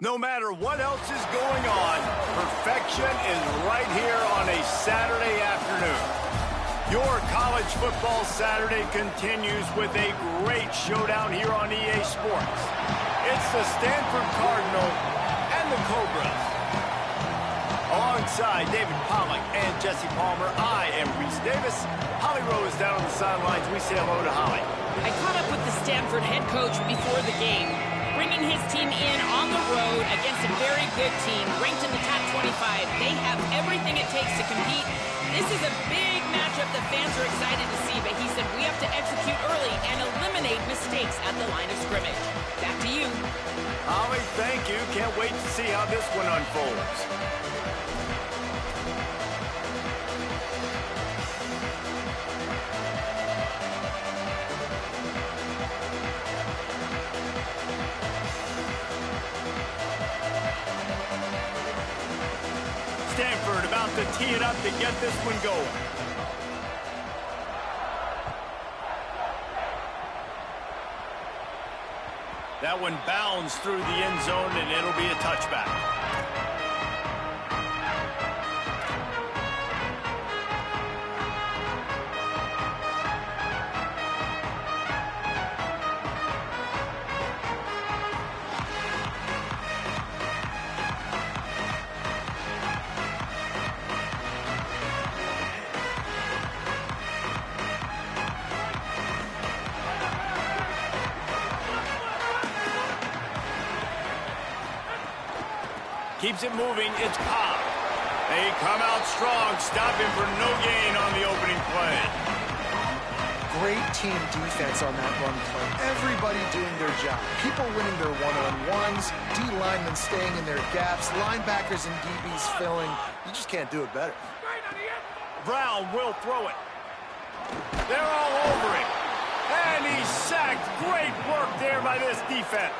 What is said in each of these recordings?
No matter what else is going on, perfection is right here on a Saturday afternoon. Your college football Saturday continues with a great showdown here on EA Sports. It's the Stanford Cardinal and the Cobras. Alongside David Pollack and Jesse Palmer, I am Reese Davis. Holly Rose down on the sidelines. We say hello to Holly. I caught up with the Stanford head coach before the game, bringing his team in on the road against a very good team, ranked in the top 25. They have everything it takes to compete. This is a big matchup that fans are excited to see, but he said we have to execute early and eliminate mistakes at the line of scrimmage. Back to you. Holly, thank you. Can't wait to see how this one unfolds. Stanford about to tee it up to get this one going. That one bounds through the end zone, and it'll be a touchback. Keeps it moving, it's Cobb. They come out strong, stop him for no gain on the opening play. Great team defense on that run play. Everybody doing their job. People winning their one-on-ones, D linemen staying in their gaps, linebackers and DBs filling. You just can't do it better. Brown will throw it. They're all over it. And he's sacked. Great work there by this defense.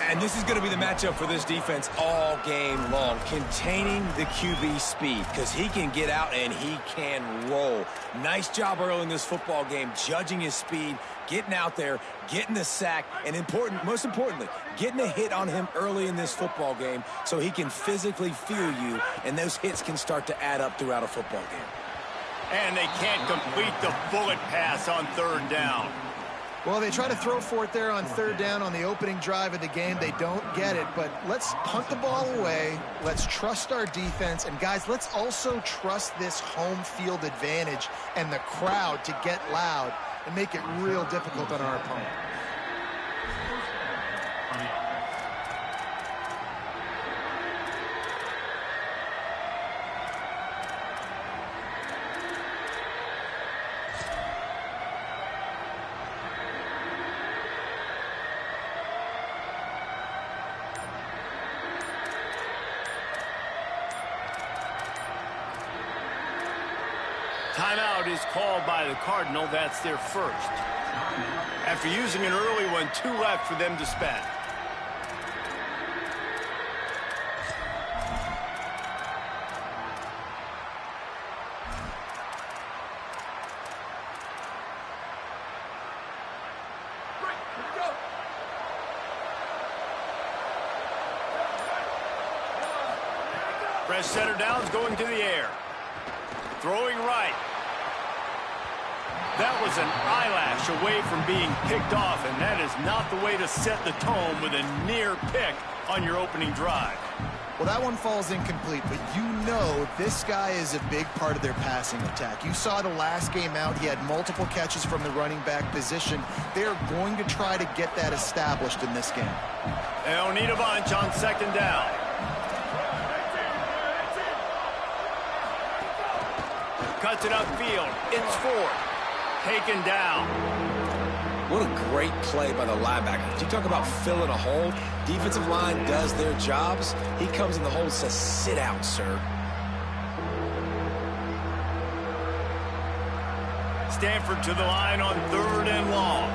And this is going to be the matchup for this defense all game long, containing the QB speed, because he can get out and he can roll. Nice job early in this football game, judging his speed, getting out there, getting the sack, and most importantly, getting a hit on him early in this football game so he can physically feel you, and those hits can start to add up throughout a football game. And they can't complete the bullet pass on third down. Well, they try to throw for it there on third down on the opening drive of the game. They don't get it, but let's punt the ball away. Let's trust our defense. And, guys, let's also trust this home field advantage and the crowd to get loud and make it real difficult on our opponent. Timeout is called by the Cardinal. That's their first. After using an early one, 2 left for them to spend. Fresh center downs going to the air. Throwing right. That was an eyelash away from being picked off, and that is not the way to set the tone with a near pick on your opening drive. Well, that one falls incomplete, but you know this guy is a big part of their passing attack. You saw the last game out, he had multiple catches from the running back position. They're going to try to get that established in this game. They'll need a bunch on second down. Cuts it upfield. It's Ford. Taken down. What a great play by the linebacker. You talk about filling a hole. Defensive line does their jobs. He comes in the hole and says, sit out, sir. Stanford to the line on third and long.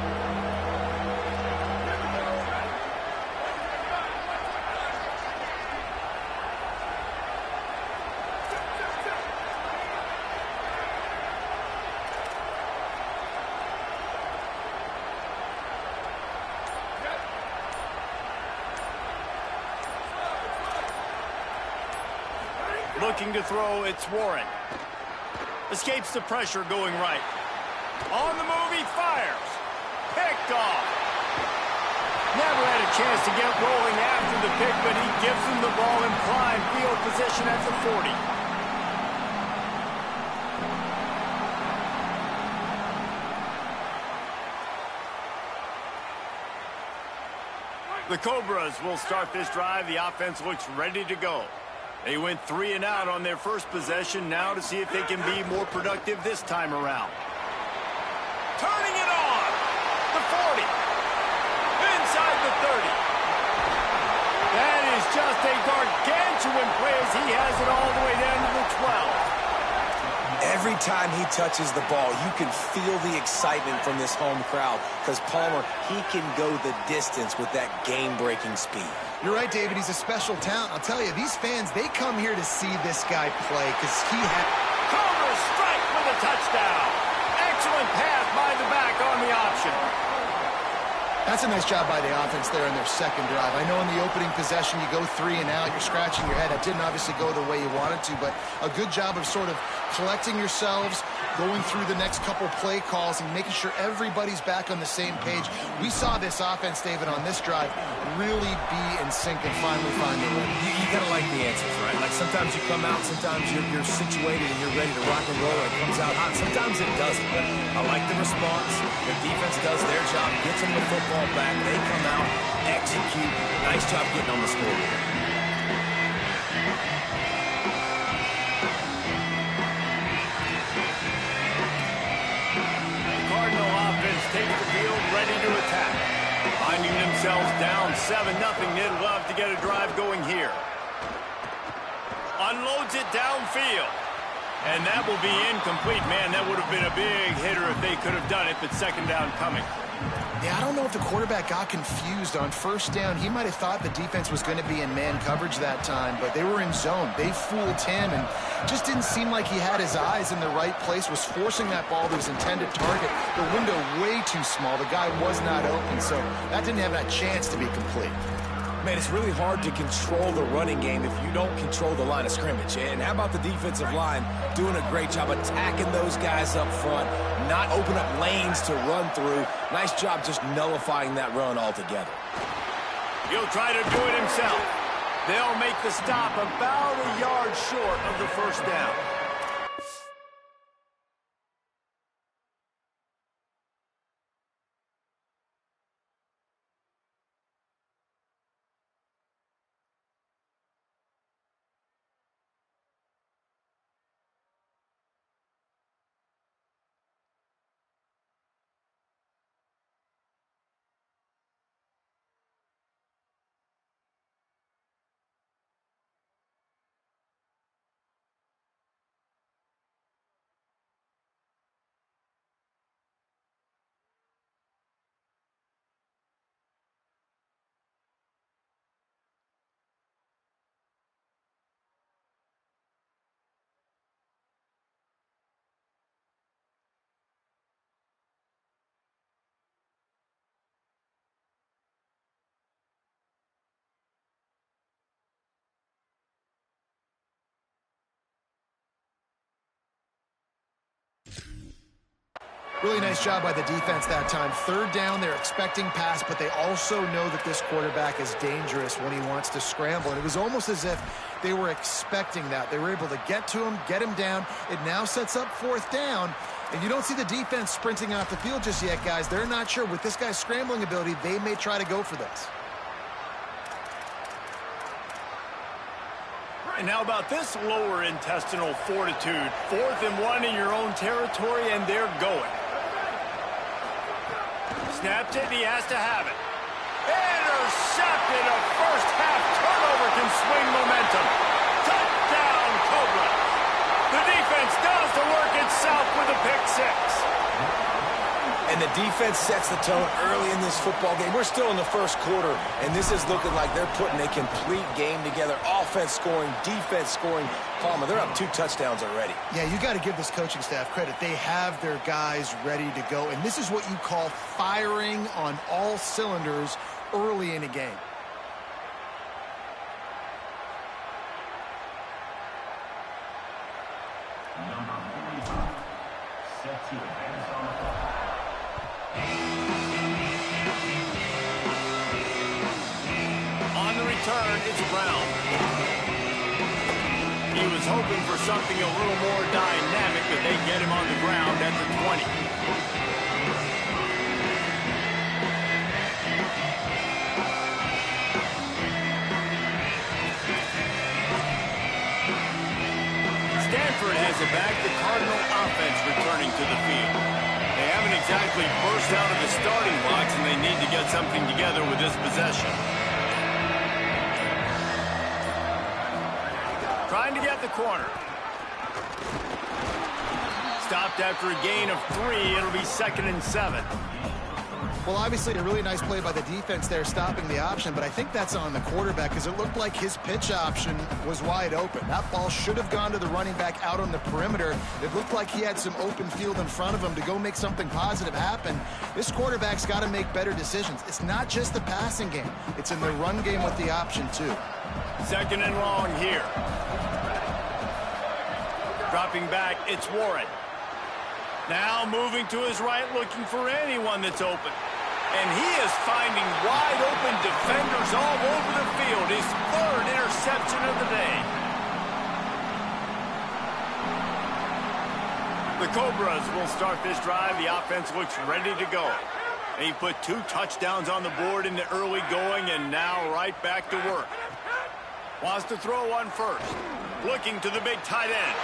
Looking to throw, it's Warren. Escapes the pressure going right. On the move, he fires. Picked off. Never had a chance to get rolling after the pick, but he gives him the ball in prime field position at the 40. The Cobras will start this drive. The offense looks ready to go. They went 3 and out on their first possession. Now to see if they can be more productive this time around. Turning it on. The 40. Inside the 30. That is just a gargantuan play as he has it all the way down to the 12. Every time he touches the ball, you can feel the excitement from this home crowd because Palmer, he can go the distance with that game-breaking speed. You're right, David. He's a special talent. I'll tell you, these fans, they come here to see this guy play because he had... Cobra strike with a touchdown. Excellent pass by the back on the option. That's a nice job by the offense there in their second drive. I know in the opening possession you go 3 and out, you're scratching your head. It didn't obviously go the way you wanted to, but a good job of sort of collecting yourselves, going through the next couple play calls and making sure everybody's back on the same page. We saw this offense, David, on this drive really be in sync and finally find the win. You got to like the answers, right? Like sometimes you come out, sometimes you're situated and you're ready to rock and roll and it comes out hot. Sometimes it doesn't, but I like the response. The defense does their job, gets them the football back. They come out, execute. Nice job getting on the scoreboard. Cardinal offense takes the field, ready to attack. Finding themselves down 7-0, they'd love to get a drive going here. Unloads it downfield. And that will be incomplete. Man, that would have been a big hitter if they could have done it, but second down coming. Yeah, I don't know if the quarterback got confused on first down. He might have thought the defense was going to be in man coverage that time, but they were in zone. They fooled him and just didn't seem like he had his eyes in the right place, was forcing that ball to his intended target. The window way too small. The guy was not open, so that didn't have a chance to be complete. Man, it's really hard to control the running game if you don't control the line of scrimmage. And how about the defensive line doing a great job attacking those guys up front, not open up lanes to run through. Nice job just nullifying that run altogether. He'll try to do it himself. They'll make the stop about a yard short of the first down. Really nice job by the defense that time. Third down, they're expecting pass, but they also know that this quarterback is dangerous when he wants to scramble. And it was almost as if they were expecting that. They were able to get to him, get him down. It now sets up fourth down. And you don't see the defense sprinting off the field just yet, guys. They're not sure. With this guy's scrambling ability, they may try to go for this. And how about this lower intestinal fortitude? 4th and 1 in your own territory, and they're going. Snapped it, and he has to have it. Intercepted. A first-half turnover can swing momentum. Touchdown, Cobra. The defense does the work itself with a pick six. And the defense sets the tone early in this football game. We're still in the first quarter, and this is looking like they're putting a complete game together. Offense scoring, defense scoring. Palmer, they're up 2 touchdowns already. Yeah, you got to give this coaching staff credit. They have their guys ready to go, and this is what you call firing on all cylinders early in a game. On the return, it's Brown. He was hoping for something a little more dynamic, but they get him on the ground at the 20. Stanford has it back, the Cardinal offense returning to the field. They haven't exactly burst out of the starting blocks, and they need to get something together with this possession. Trying to get the corner. Stopped after a gain of 3. It'll be 2nd and 7. Well, obviously, a really nice play by the defense there, stopping the option, but I think that's on the quarterback because it looked like his pitch option was wide open. That ball should have gone to the running back out on the perimeter. It looked like he had some open field in front of him to go make something positive happen. This quarterback's got to make better decisions. It's not just the passing game. It's in the run game with the option, too. 2nd and long here. Dropping back, it's Warren. Now moving to his right, looking for anyone that's open. And he is finding wide open defenders all over the field. His 3rd interception of the day. The Cobras will start this drive. The offense looks ready to go. They put 2 touchdowns on the board in the early going, and now right back to work. Wants to throw one first. Looking to the big tight end.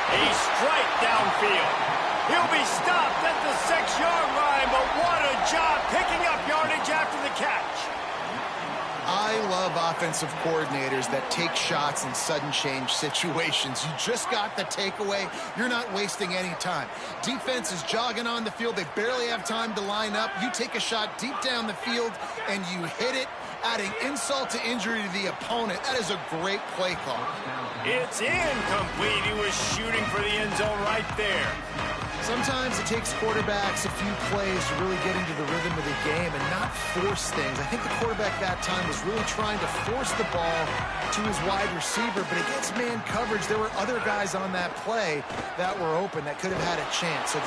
A strike downfield. He'll be stopped at the 6-yard line, but what a job picking up yardage after the catch. I love offensive coordinators that take shots in sudden change situations. You just got the takeaway. You're not wasting any time. Defense is jogging on the field. They barely have time to line up. You take a shot deep down the field, and you hit it, adding insult to injury to the opponent. That is a great play call. It's incomplete. He was shooting for the end zone right there. Sometimes it takes quarterbacks a few plays to really get into the rhythm of the game and not force things. I think the quarterback that time was really trying to force the ball to his wide receiver, but against man coverage, there were other guys on that play that were open that could have had a chance. So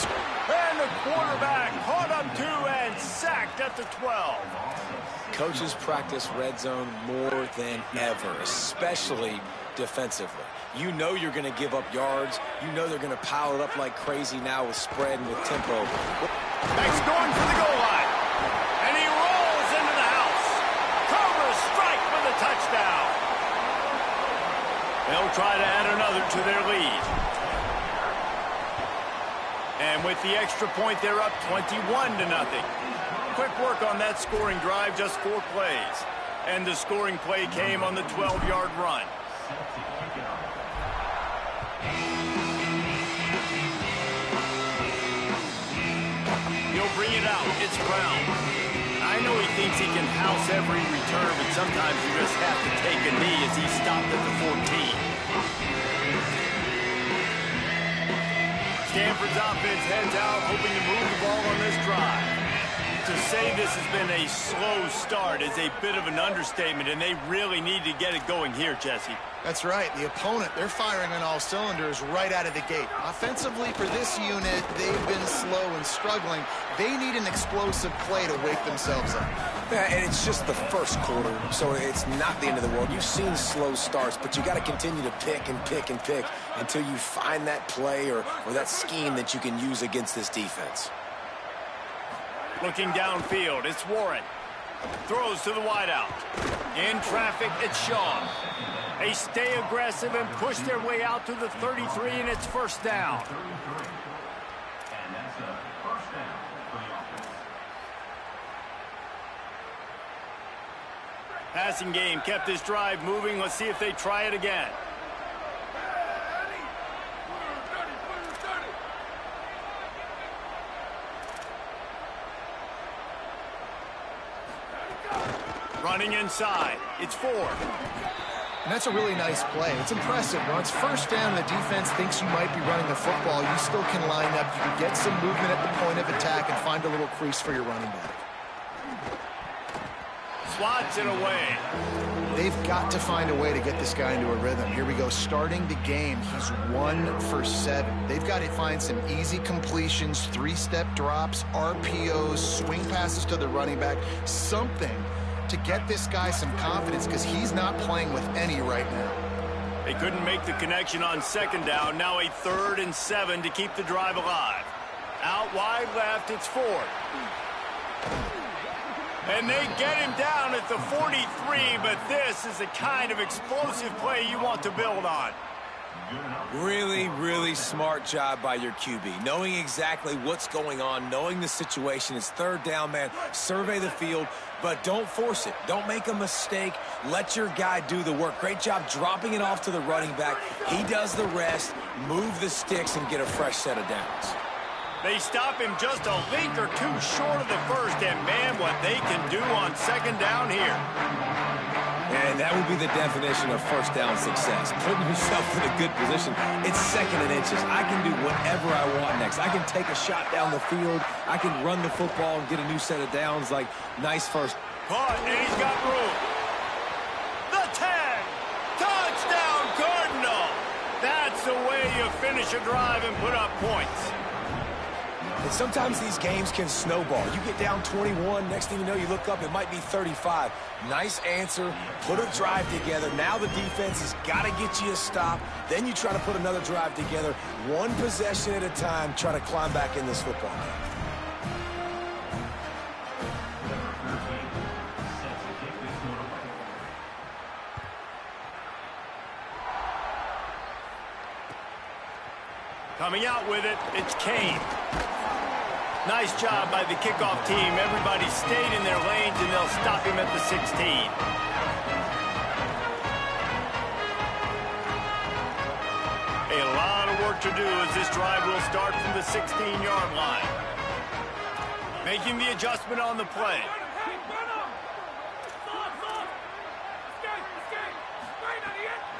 and the quarterback caught up 2 and sacked at the 12. Coaches practice red zone more than ever, especially defensively. You know you're going to give up yards. You know they're going to pile it up like crazy now with spread and with tempo. Back's going for the goal line. And he rolls into the house. Cobras strike for the touchdown. They'll try to add another to their lead. And with the extra point, they're up 21-0. Quick work on that scoring drive, just 4 plays. And the scoring play came on the 12-yard run. He'll bring it out. It's Brown. I know he thinks he can house every return, but sometimes you just have to take a knee as he stopped at the 14. Stanford's offense heads out, hoping to move the ball on this drive. To say this has been a slow start is a bit of an understatement, and they really need to get it going here, Jesse. That's right. The opponent, they're firing on all cylinders right out of the gate. Offensively, for this unit, they've been slow and struggling. They need an explosive play to wake themselves up. Yeah, and it's just the first quarter, so it's not the end of the world. You've seen slow starts, but you got to continue to pick and pick and pick until you find that play or that scheme that you can use against this defense. Looking downfield, it's Warren. Throws to the wideout. In traffic, it's Shaw. They stay aggressive and push their way out to the 33, and it's 1st down. Passing game kept this drive moving. Let's see if they try it again. Running inside. It's 4. And that's a really nice play. It's impressive. When it's 1st down, the defense thinks you might be running the football. You still can line up. You can get some movement at the point of attack and find a little crease for your running back. swats it away. They've got to find a way to get this guy into a rhythm. Here we go, starting the game. He's 1 for 7. They've got to find some easy completions, 3-step drops, RPOs, swing passes to the running back, something to get this guy some confidence because he's not playing with any right now. They couldn't make the connection on 2nd down. Now a 3rd and 7 to keep the drive alive. Out wide left, it's Ford. And they get him down at the 43, but this is the kind of explosive play you want to build on. Really, really smart job by your QB. Knowing exactly what's going on, knowing the situation. It's 3rd down, man. Survey the field, but don't force it. Don't make a mistake. Let your guy do the work. Great job dropping it off to the running back. He does the rest. Move the sticks and get a fresh set of downs. They stop him just a link or two short of the first, and man, what they can do on 2nd down here. And that would be the definition of 1st down success. Putting yourself in a good position. It's 2nd and inches. I can do whatever I want next. I can take a shot down the field. I can run the football and get a new set of downs. Like, nice first. Caught, and he's got room. The 10. Touchdown, Cardinal. That's the way you finish a drive and put up points. And sometimes these games can snowball. You get down 21, next thing you know, you look up, it might be 35. Nice answer, put a drive together. Now the defense has got to get you a stop. Then you try to put another drive together. One possession at a time, try to climb back in this football game. Coming out with it, it's Kane. Nice job by the kickoff team. Everybody stayed in their lanes, and they'll stop him at the 16. A lot of work to do as this drive will start from the 16-yard line. Making the adjustment on the play.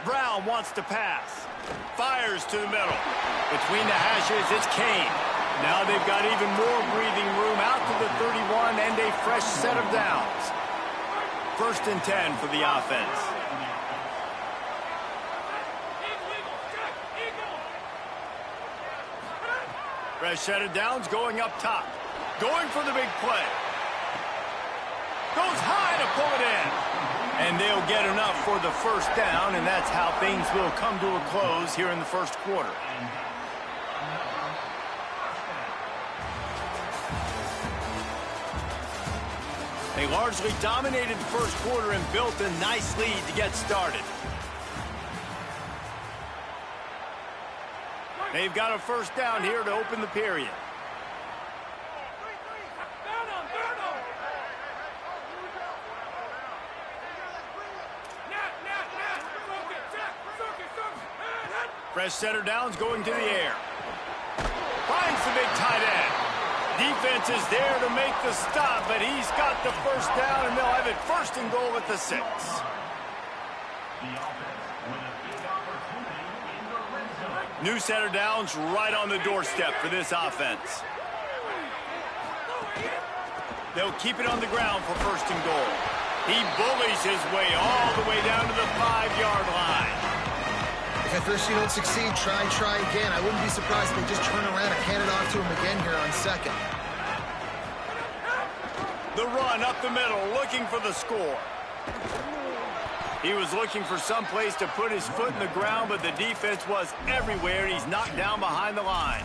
Brown wants to pass. Fires to the middle. Between the hashes, it's Kane. Now they've got even more breathing room out to the 31 and a fresh set of downs. 1st and 10 for the offense. Fresh set of downs going up top. Going for the big play. Goes high to pull it in. And they'll get enough for the 1st down, and that's how things will come to a close here in the 1st quarter. They largely dominated the 1st quarter and built a nice lead to get started. They've got a 1st down here to open the period. Fresh center downs going to the air. Finds the big tight end. Defense is there to make the stop, but he's got the 1st down, and they'll have it 1st and goal at the 6. New center downs right on the doorstep for this offense. They'll keep it on the ground for 1st and goal. He bullies his way all the way down to the 5-yard line. If at first you don't succeed, try again. I wouldn't be surprised if they just turn around and hand it off to him again here on 2nd. The run up the middle, looking for the score. He was looking for some place to put his foot in the ground, but the defense was everywhere, and he's knocked down behind the line.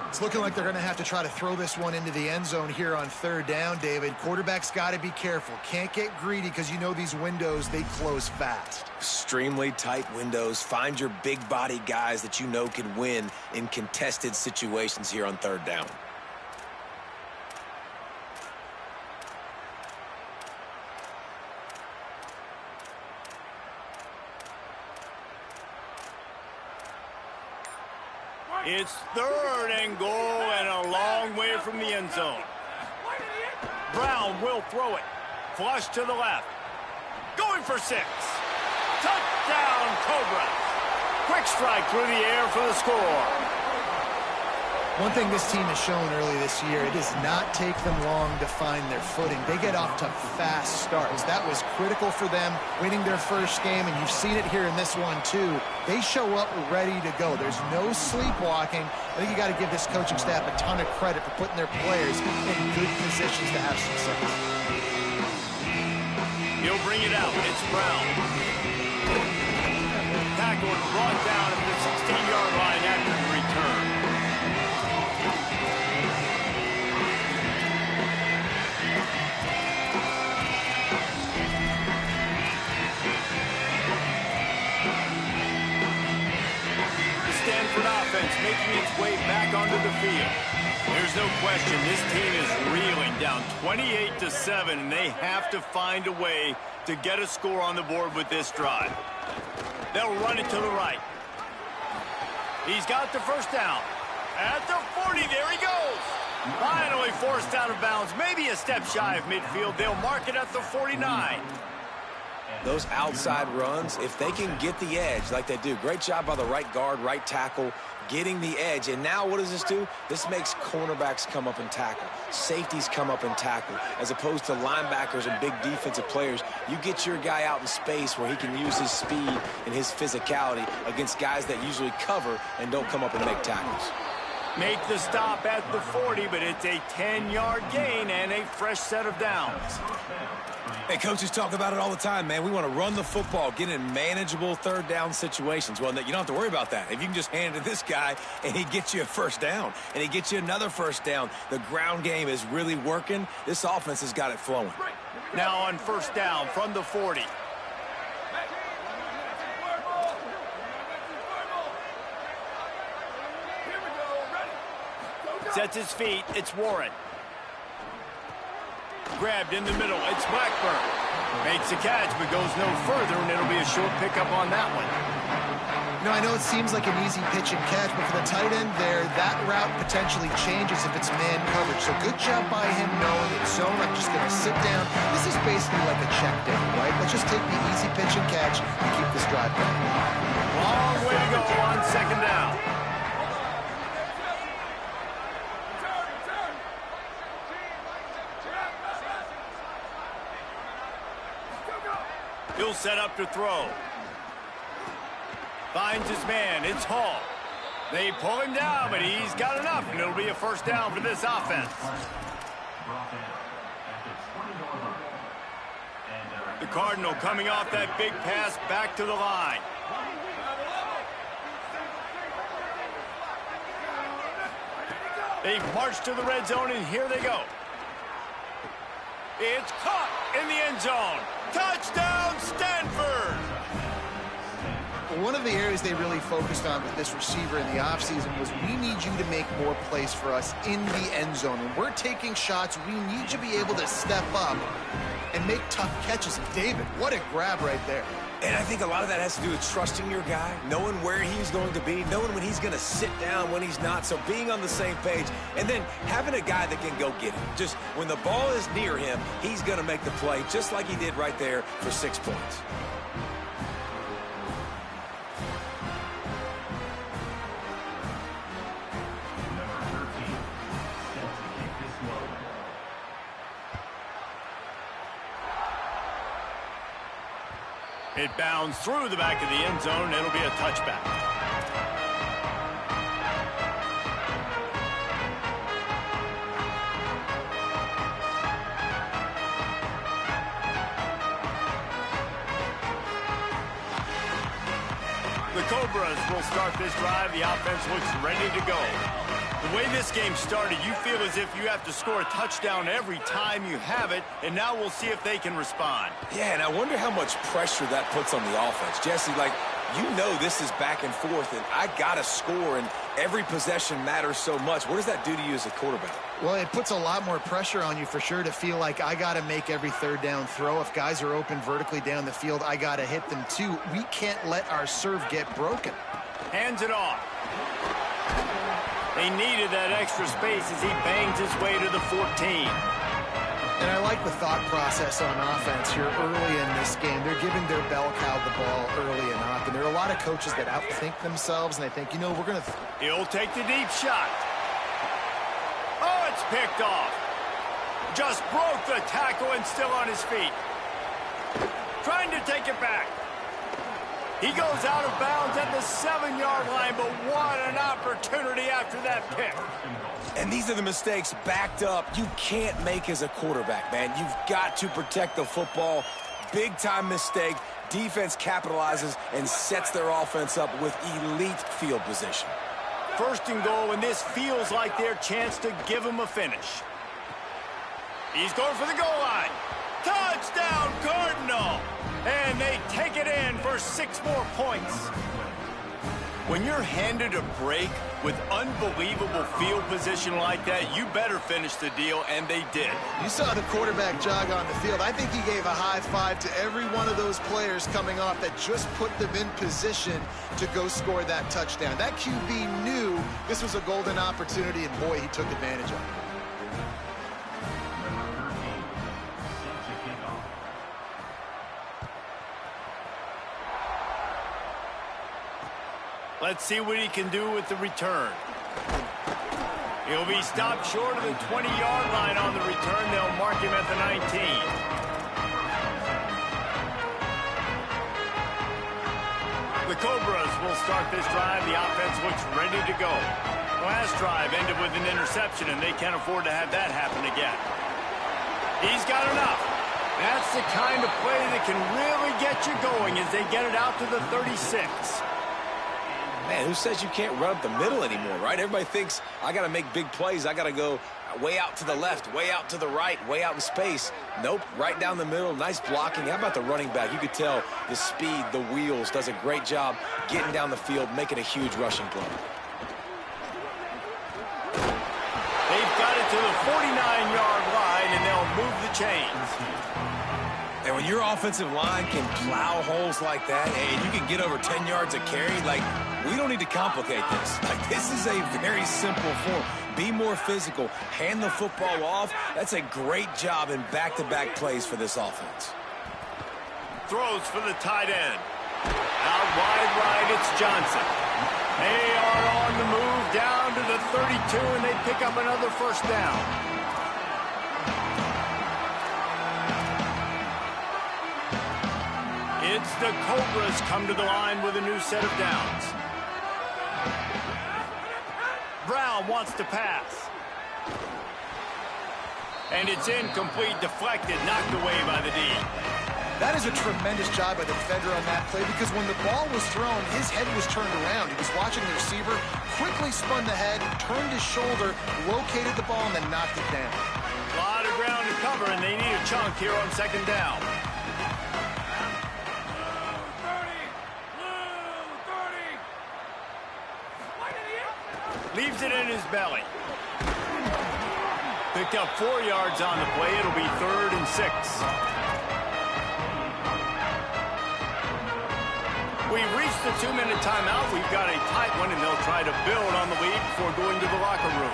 It's looking like they're going to have to try to throw this one into the end zone here on 3rd down, David. Quarterback's got to be careful. Can't get greedy because you know these windows, they close fast. Extremely tight windows. Find your big body guys that you know can win in contested situations here on 3rd down. It's 3rd and goal and a long way from the end zone. Brown will throw it. Flush to the left. Going for 6. Touchdown, Cobra. Quick strike through the air for the score. One thing this team has shown early this year, it does not take them long to find their footing. They get off to fast starts. That was critical for them winning their first game, and you've seen it here in this one too. They show up ready to go. There's no sleepwalking. I think you got to give this coaching staff a ton of credit for putting their players in good positions to have success. He'll bring it out. It's Brown. Tackled, brought down at the 16-yard line after the return. Stanford offense making its way back onto the field. There's no question this team is reeling, down 28-7, and they have to find a way to get a score on the board with this drive. They'll run it to the right. He's got the first down. At the 40, there he goes. Finally forced out of bounds, maybe a step shy of midfield. They'll mark it at the 49. Those outside runs, if they can get the edge like they do, great job by the right guard, right tackle, getting the edge. And now what does this do? This makes cornerbacks come up and tackle. Safeties come up and tackle. As opposed to linebackers and big defensive players, you get your guy out in space where he can use his speed and his physicality against guys that usually cover and don't come up and make tackles. Make the stop at the 40, but it's a 10-yard gain and a fresh set of downs. Hey, coaches talk about it all the time, man. We want to run the football, get in manageable third down situations. Well, you don't have to worry about that. If you can just hand it to this guy and he gets you a first down and he gets you another first down, the ground game is really working. This offense has got it flowing. Now on first down from the 40. Sets his feet. It's Warren. Grabbed in the middle. It's Blackburn. Makes a catch, but goes no further, and it'll be a short pickup on that one. You know, I know it seems like an easy pitch and catch, but for the tight end there, that route potentially changes if it's man coverage. So good job by him knowing it's zone. I'm just going to sit down. This is basically like a check down, right? Let's just take the easy pitch and catch and keep this drive going. Long way to go on second down. He'll set up to throw. Finds his man. It's Hall. They pull him down, but he's got enough, and it'll be a first down for this offense. The Cardinal coming off that big pass back to the line. They've marched to the red zone, and here they go. It's caught in the end zone. Touchdown, Stanford! One of the areas they really focused on with this receiver in the offseason was we need you to make more plays for us in the end zone. When we're taking shots, we need you to be able to step up and make tough catches. David, what a grab right there. And I think a lot of that has to do with trusting your guy, knowing where he's going to be, knowing when he's going to sit down, when he's not, so being on the same page, and then having a guy that can go get it. Just when the ball is near him, he's going to make the play, just like he did right there for 6 points. It bounds through the back of the end zone, and it'll be a touchback. The Cobras will start this drive. The offense looks ready to go. The way this game started, you feel as if you have to score a touchdown every time you have it, and now we'll see if they can respond. Yeah, and I wonder how much pressure that puts on the offense. Jesse, like, you know this is back and forth, and I got to score, and every possession matters so much. What does that do to you as a quarterback? Well, it puts a lot more pressure on you for sure to feel like I got to make every third down throw. If guys are open vertically down the field, I got to hit them too. We can't let our serve get broken. Hands it off. They needed that extra space as he bangs his way to the 14. And I like the thought process on offense here early in this game. They're giving their bell cow the ball early and often. There are a lot of coaches that outthink themselves, and they think, you know, we're going to... He'll take the deep shot. picked off. Just broke the tackle and still on his feet. Trying to take it back. He goes out of bounds at the 7-yard line, but what an opportunity after that pick. And these are the mistakes backed up you can't make as a quarterback, man. You've got to protect the football. Big-time mistake. Defense capitalizes and sets their offense up with elite field position. First and goal, and this feels like their chance to give him a finish. He's going for the goal line. Touchdown, Cardinal! And they take it in for 6 more points. When you're handed a break with unbelievable field position like that, you better finish the deal, and they did. You saw the quarterback jog on the field. I think he gave a high five to every one of those players coming off that just put them in position to go score that touchdown. That QB knew this was a golden opportunity, and boy, he took advantage of it. Let's see what he can do with the return. He'll be stopped short of the 20-yard line on the return. They'll mark him at the 19. The Cobras will start this drive. The offense looks ready to go. Last drive ended with an interception, and they can't afford to have that happen again. He's got enough. That's the kind of play that can really get you going as they get it out to the 36. Man, who says you can't run up the middle anymore, right? Everybody thinks I got to make big plays. I got to go way out to the left, way out to the right, way out in space. Nope, right down the middle. Nice blocking. How about the running back? You could tell the speed, the wheels, does a great job getting down the field, making a huge rushing play. They've got it to the 49-yard line, and they'll move the chains. And when your offensive line can plow holes like that, and you can get over 10 yards of carry, like, we don't need to complicate this. Like, this is a very simple form. Be more physical. Hand the football off. That's a great job in back-to-back plays for this offense. Throws for the tight end. Out wide right, it's Johnson. They are on the move down to the 32, and they pick up another first down. It's the Cobras come to the line with a new set of downs. Brown wants to pass. And it's incomplete, deflected, knocked away by the D. That is a tremendous job by the defender on that play, because when the ball was thrown, his head was turned around. He was watching the receiver, quickly spun the head, turned his shoulder, located the ball, and then knocked it down. A lot of ground to cover, and they need a chunk here on second down. Leaves it in his belly. Picked up 4 yards on the play. It'll be 3rd and 6. We've reached the 2-minute timeout. We've got a tight one, and they'll try to build on the lead before going to the locker room.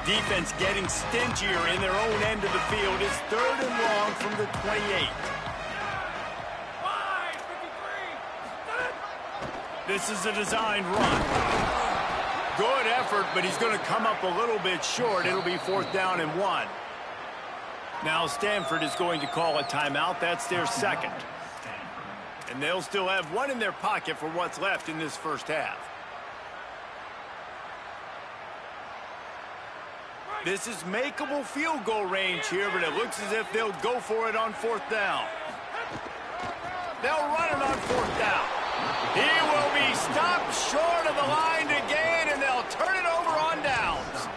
Defense getting stingier in their own end of the field. It's 3rd and long from the 28. This is a designed run. Good effort, but he's going to come up a little bit short. It'll be 4th down and 1. Now Stanford is going to call a timeout. That's their 2nd. And they'll still have 1 in their pocket for what's left in this first half. This is makeable field goal range here, but it looks as if they'll go for it on 4th down. They'll run it on 4th down. He will be stopped short of the line to gain, and they'll turn it over on downs.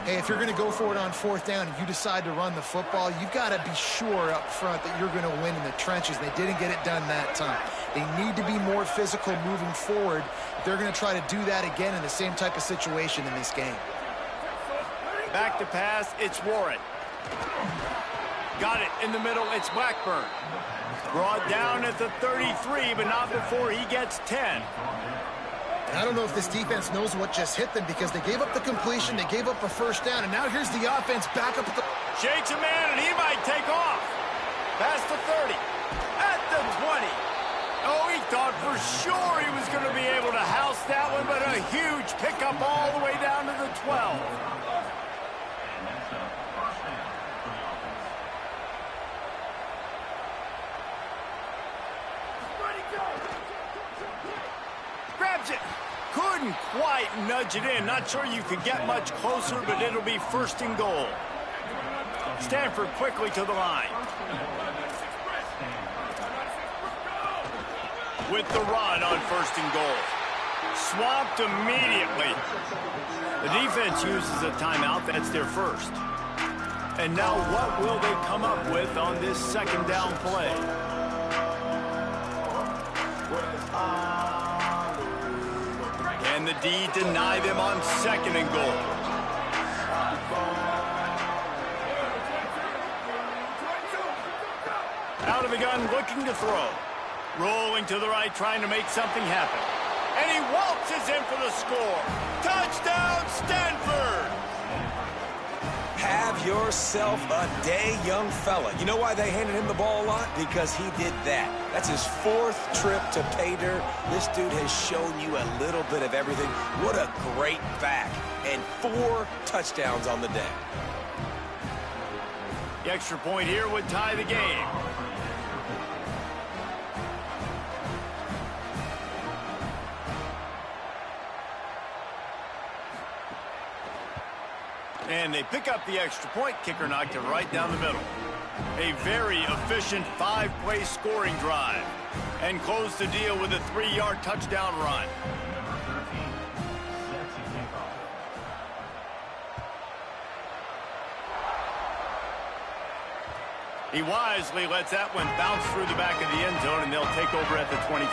Hey, if you're going to go for it on 4th down and you decide to run the football, you've got to be sure up front that you're going to win in the trenches. They didn't get it done that time. They need to be more physical moving forward. They're going to try to do that again in the same type of situation in this game. Back to pass, it's Warren. Got it in the middle, it's Blackburn. Brought down at the 33, but not before he gets 10. And I don't know if this defense knows what just hit them because they gave up the completion, they gave up a first down, and now here's the offense back up at the... Shakes a man, and he might take off. Past the 30. At the 20. Oh, he thought for sure he was going to be able to house that one, but a huge pickup all the way down to the 12. Grabs it. Couldn't quite nudge it in. Not sure you could get much closer, but it'll be first and goal. Stanford quickly to the line. With the run on first and goal. Swamped immediately. The defense uses a timeout. That's their first. And now what will they come up with on this second down play? And the D deny them on second and goal. Out of the gun, looking to throw. Rolling to the right, trying to make something happen. And he waltzes in for the score. Touchdown, Stanford! Have yourself a day, young fella. You know why they handed him the ball a lot? Because he did that. That's his 4th trip to pay dirt. This dude has shown you a little bit of everything. What a great back. And 4 touchdowns on the day. The extra point here would tie the game. And they pick up the extra point. Kicker knocked it right down the middle. A very efficient 5-play scoring drive. And close the deal with a 3-yard touchdown run. He wisely lets that one bounce through the back of the end zone, and they'll take over at the 25.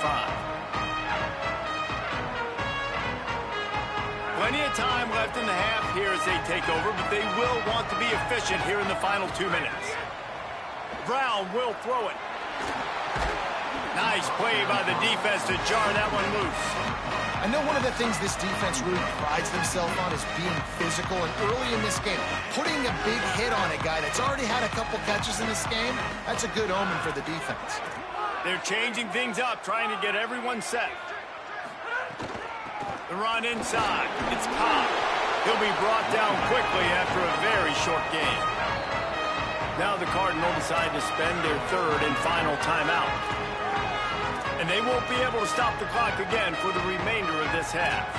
Plenty of time left in the half here as they take over, but they will want to be efficient here in the final 2 minutes. Brown will throw it. Nice play by the defense to jar that one loose. I know one of the things this defense really prides themselves on is being physical, and early in this game, putting a big hit on a guy that's already had a couple catches in this game, that's a good omen for the defense. They're changing things up, trying to get everyone set. The run inside. It's Cobb. He'll be brought down quickly after a very short game. Now the Cardinals decide to spend their 3rd and final timeout. And they won't be able to stop the clock again for the remainder of this half.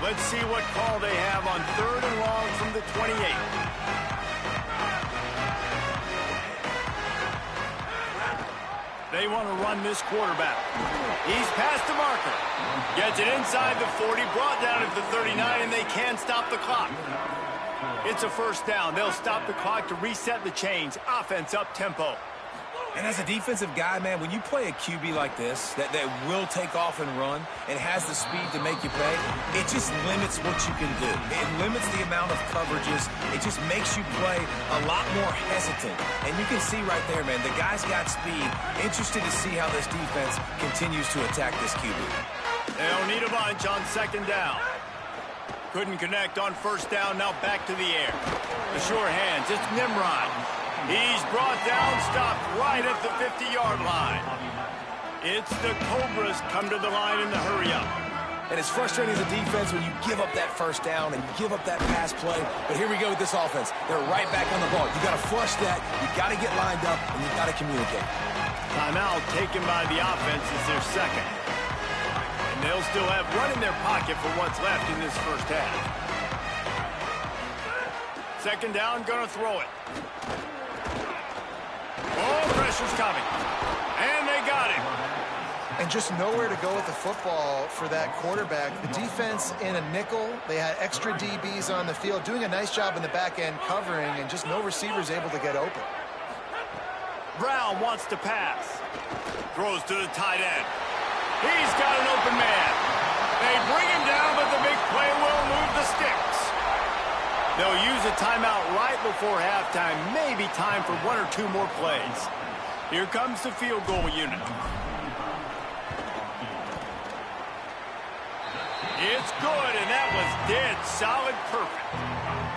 Let's see what call they have on 3rd and long from the 28. They want to run this quarterback. He's past the marker. Gets it inside the 40, brought down at the 39, and they can't stop the clock. It's a first down. They'll stop the clock to reset the chains. Offense up tempo. And as a defensive guy, man, when you play a QB like this, that will take off and run and has the speed to make you pay, it just limits what you can do. It limits the amount of coverages. It just makes you play a lot more hesitant. And you can see right there, man, the guy's got speed. Interested to see how this defense continues to attack this QB. They'll need a bunch on second down. Couldn't connect on first down, now back to the air. The sure hands, it's Nimrod. He's brought down, stopped right at the 50-yard line. It's the Cobras come to the line in the hurry-up. And it's frustrating as a defense when you give up that first down and give up that pass play. But here we go with this offense. They're right back on the ball. You got to flush that. You got to get lined up, and you got to communicate. Timeout taken by the offense is their second. And they'll still have one in their pocket for what's left in this first half. Second down, gonna throw it. Oh, pressure's coming. And they got him. And just nowhere to go with the football for that quarterback. The defense in a nickel, they had extra DBs on the field, doing a nice job in the back end covering, and just no receivers able to get open. Brown wants to pass. Throws to the tight end. He's got an open man. They bring him down, but the big play will move the sticks. They'll use a timeout right before halftime. Maybe time for 1 or 2 more plays. Here comes the field goal unit. It's good, and that was dead solid perfect.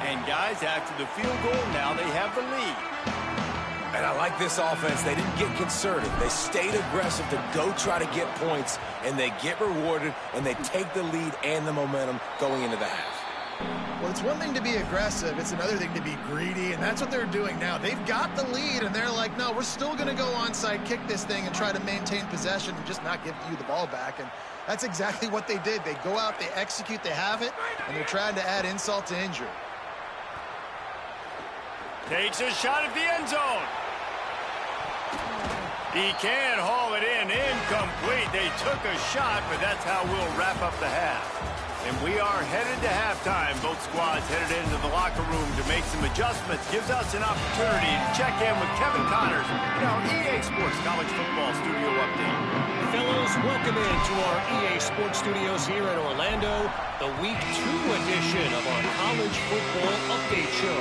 And guys, after the field goal, now they have the lead. And I like this offense. They didn't get conservative. They stayed aggressive to go try to get points, and they get rewarded, and they take the lead and the momentum going into the half. Well, it's one thing to be aggressive. It's another thing to be greedy, and that's what they're doing now. They've got the lead, and they're like, no, we're still going to go onside, kick this thing, and try to maintain possession and just not give you the ball back. And that's exactly what they did. They go out, they execute, they have it, and they're trying to add insult to injury. Takes a shot at the end zone. He can haul it in. Incomplete. They took a shot, but that's how we'll wrap up the half. And we are headed to halftime. Both squads headed into the locker room to make some adjustments. Gives us an opportunity to check in with Kevin Connors in our EA Sports College Football Studio Update. Fellows, welcome into our EA Sports Studios here in Orlando, the Week 2 edition of our College Football Update Show.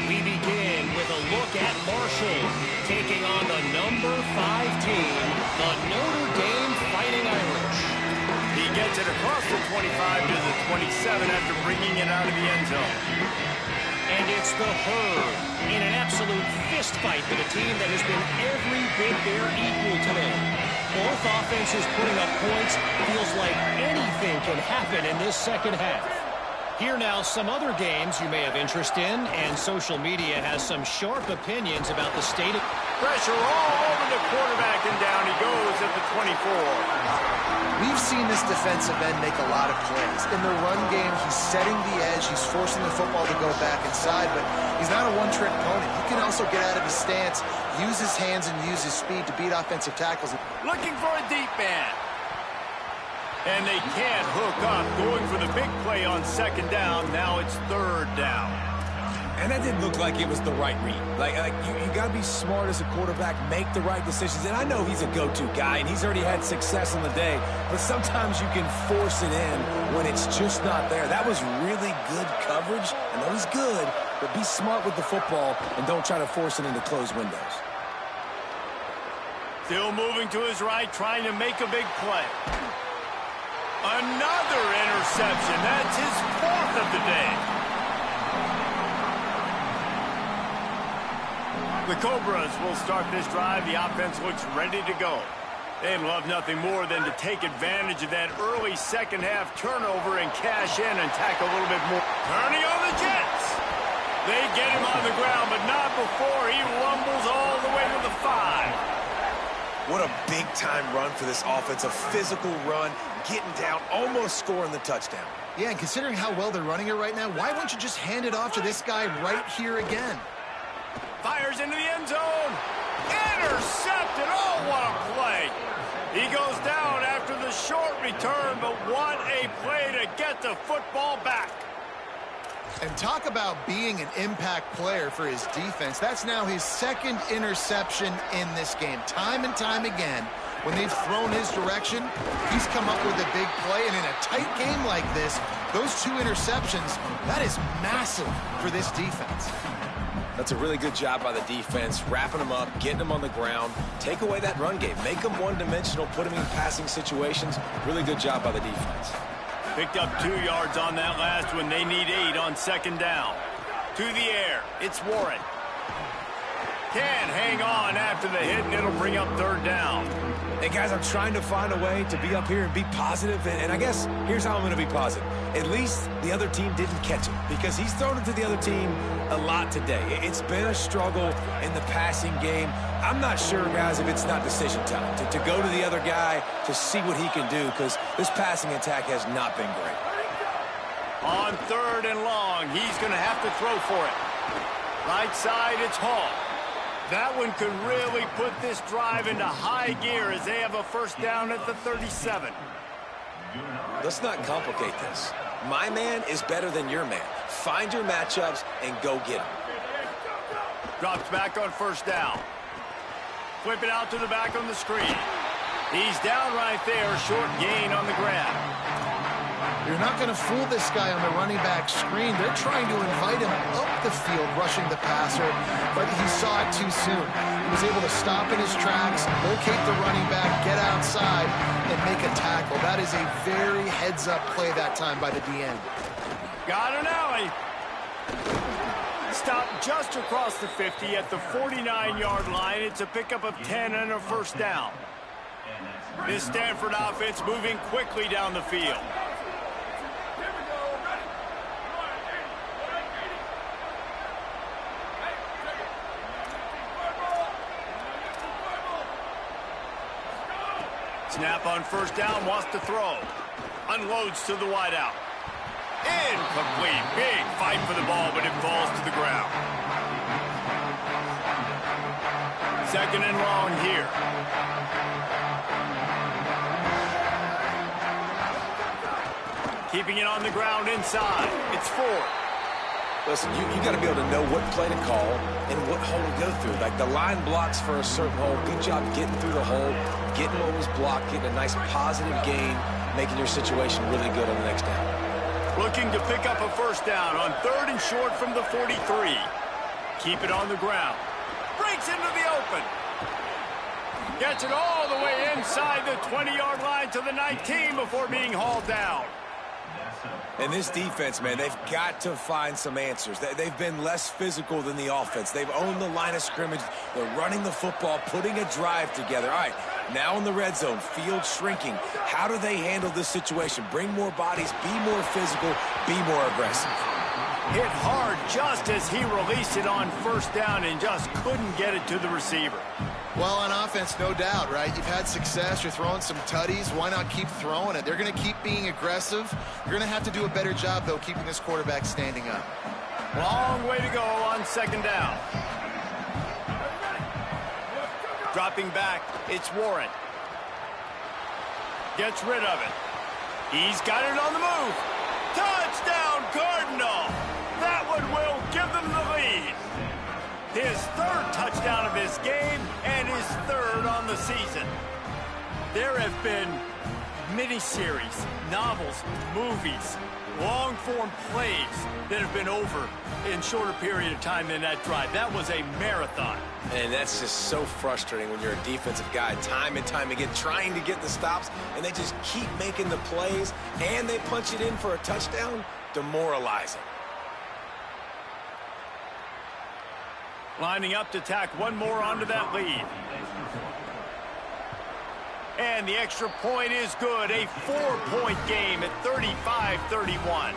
We begin with a look at Marshall taking on the number 5 team, the Notre Dame Fighting Irish. He gets it across the 25 to the 27 after bringing it out of the end zone. And it's the Herd in an absolute fist fight with a team that has been every bit their equal today. Both offenses putting up points. Feels like anything can happen in this second half. Here now, some other games you may have interest in, and social media has some sharp opinions about the state of... Pressure all over the quarterback, and down he goes at the 24. We've seen this defensive end make a lot of plays. In the run game, he's setting the edge. He's forcing the football to go back inside, but he's not a one-trick pony. He can also get out of his stance, use his hands, and use his speed to beat offensive tackles. Looking for a deep man. And they can't hook up. Going for the big play on second down. Now it's third down. And that didn't look like it was the right read. Like you got to be smart as a quarterback, make the right decisions. And I know he's a go-to guy, and he's already had success on the day. But sometimes you can force it in when it's just not there. That was really good coverage. I know he's good, but be smart with the football and don't try to force it into closed windows. Still moving to his right, trying to make a big play. Another interception. That's his 4th of the day. The Cobras will start this drive. The offense looks ready to go. They'd love nothing more than to take advantage of that early second half turnover and cash in and tack a little bit more. Turning on the Jets. They get him on the ground, but not before he rumbles all the way to the 5. What a big-time run for this offense. A physical run, getting down, almost scoring the touchdown. Yeah, and considering how well they're running it right now, why wouldn't you just hand it off to this guy right here again? Fires into the end zone. Intercepted. Oh, what a play. He goes down after the short return, but what a play to get the football back. And talk about being an impact player for his defense. That's now his 2nd interception in this game. Time and time again, when they've thrown his direction, he's come up with a big play. And in a tight game like this, those 2 interceptions, that is massive for this defense. That's a really good job by the defense, wrapping them up, getting them on the ground, take away that run game, make them one-dimensional, put them in passing situations. Really good job by the defense. Picked up 2 yards on that last one. They need 8 on second down. To the air. It's Warren. Can't hang on after the hit, and it'll bring up third down. Hey, guys, I'm trying to find a way to be up here and be positive, and I guess here's how I'm going to be positive. At least the other team didn't catch it, because he's thrown it to the other team a lot today. It's been a struggle in the passing game. I'm not sure, guys, if it's not decision time to go to the other guy to see what he can do, because this passing attack has not been great. On third and long, he's going to have to throw for it. Right side, it's Hall. That one could really put this drive into high gear as they have a first down at the 37. Let's not complicate this. My man is better than your man. Find your matchups and go get him. Drops back on first down. Flip it out to the back on the screen. He's down right there, short gain on the grab. You're not going to fool this guy on the running back screen. They're trying to invite him up the field, rushing the passer, but he saw it too soon. He was able to stop in his tracks, locate the running back, get outside, and make a tackle. That is a very heads-up play that time by the DN. Got an alley. Stopped just across the 50 at the 49-yard line. It's a pickup of 10 and a first down. This Stanford offense moving quickly down the field. Snap on first down, wants to throw. Unloads to the wideout. Incomplete. Big fight for the ball, but it falls to the ground. Second and long here. Keeping it on the ground inside. It's 4. Listen, you got to be able to know what play to call and what hole to go through. Like the line blocks for a certain hole. Good job getting through the hole, getting what was blocked, getting a nice positive gain, making your situation really good on the next down. Looking to pick up a first down on 3rd and short from the 43. Keep it on the ground. Breaks into the open. Gets it all the way inside the 20-yard line to the 19 before being hauled down. And this defense, man, they've got to find some answers. They've been less physical than the offense. They've owned the line of scrimmage. They're running the football, putting a drive together. All right, now in the red zone, field shrinking. How do they handle this situation? Bring more bodies, be more physical, be more aggressive. Hit hard just as he released it on first down and just couldn't get it to the receiver. Well, on offense, no doubt, right? You've had success. You're throwing some tutties. Why not keep throwing it? They're going to keep being aggressive. You're going to have to do a better job, though, keeping this quarterback standing up. Long way to go on second down. Dropping back, it's Warren. Gets rid of it. He's got it on the move. Touchdown, Cardinal! That one will give them the lead. His 3rd touchdown of this game and his 3rd on the season. There have been miniseries, novels, movies, long-form plays that have been over in shorter period of time than that drive. That was a marathon. And that's just so frustrating when you're a defensive guy, time and time again, trying to get the stops, and they just keep making the plays, and they punch it in for a touchdown. Demoralizing. Lining up to tack one more onto that lead. And the extra point is good. A 4-point game at 35-31.